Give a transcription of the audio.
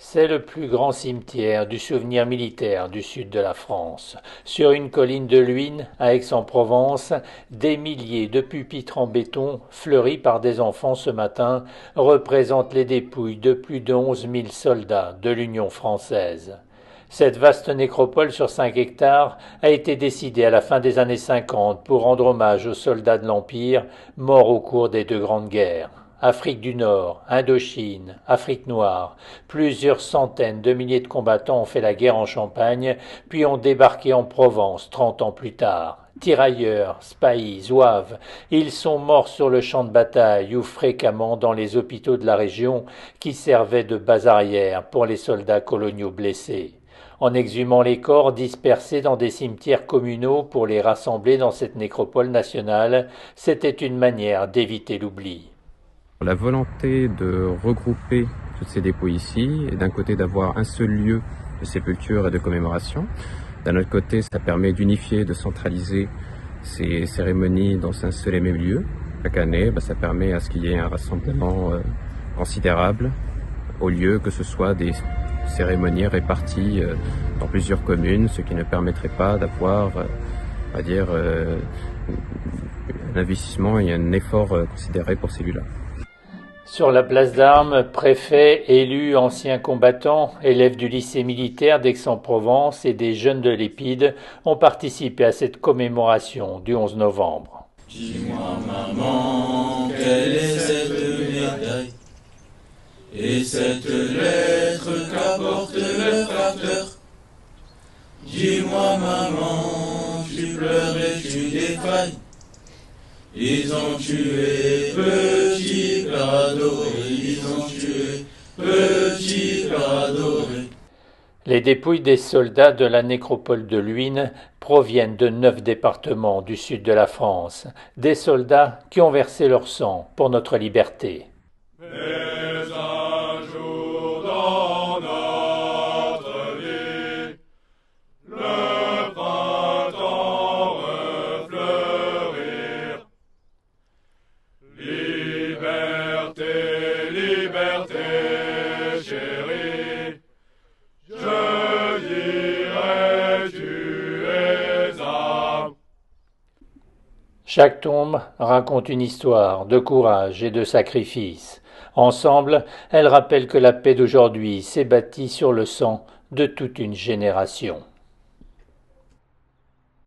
C'est le plus grand cimetière du souvenir militaire du sud de la France. Sur une colline de Luynes, à Aix-en-Provence, des milliers de pupitres en béton, fleuris par des enfants ce matin, représentent les dépouilles de plus de 11 000 soldats de l'Union française. Cette vaste nécropole sur 5 hectares a été décidée à la fin des années 50 pour rendre hommage aux soldats de l'Empire morts au cours des deux grandes guerres. Afrique du Nord, Indochine, Afrique noire, plusieurs centaines de milliers de combattants ont fait la guerre en Champagne, puis ont débarqué en Provence 30 ans plus tard. Tirailleurs, spahis, zouaves, ils sont morts sur le champ de bataille ou fréquemment dans les hôpitaux de la région qui servaient de base arrière pour les soldats coloniaux blessés. En exhumant les corps dispersés dans des cimetières communaux pour les rassembler dans cette nécropole nationale, c'était une manière d'éviter l'oubli. La volonté de regrouper toutes ces dépouilles ici, et d'un côté d'avoir un seul lieu de sépulture et de commémoration, d'un autre côté ça permet d'unifier, de centraliser ces cérémonies dans un seul et même lieu. Chaque année, ça permet à ce qu'il y ait un rassemblement considérable au lieu que ce soit des cérémonies réparties dans plusieurs communes, ce qui ne permettrait pas d'avoir, un investissement et un effort considéré pour celui-là. Sur la place d'Armes, préfets, élus, anciens combattants, élèves du lycée militaire d'Aix-en-Provence et des jeunes de l'Épide ont participé à cette commémoration du 11 novembre. Dis-moi maman, quelle est cette médaille et cette lettre qu'apporte le facteur? Dis-moi maman, tu pleures et tu défailles. Ils ont tué petit père adoré, ils ont tué petit père adoré. Les dépouilles des soldats de la nécropole de Luynes proviennent de 9 départements du sud de la France, des soldats qui ont versé leur sang pour notre liberté. Mais un jour dans notre vie, le printemps refleurir. Liberté, liberté, chérie, je dirai tu es âme. Chaque tombe raconte une histoire de courage et de sacrifice. Ensemble, elles rappellent que la paix d'aujourd'hui s'est bâtie sur le sang de toute une génération.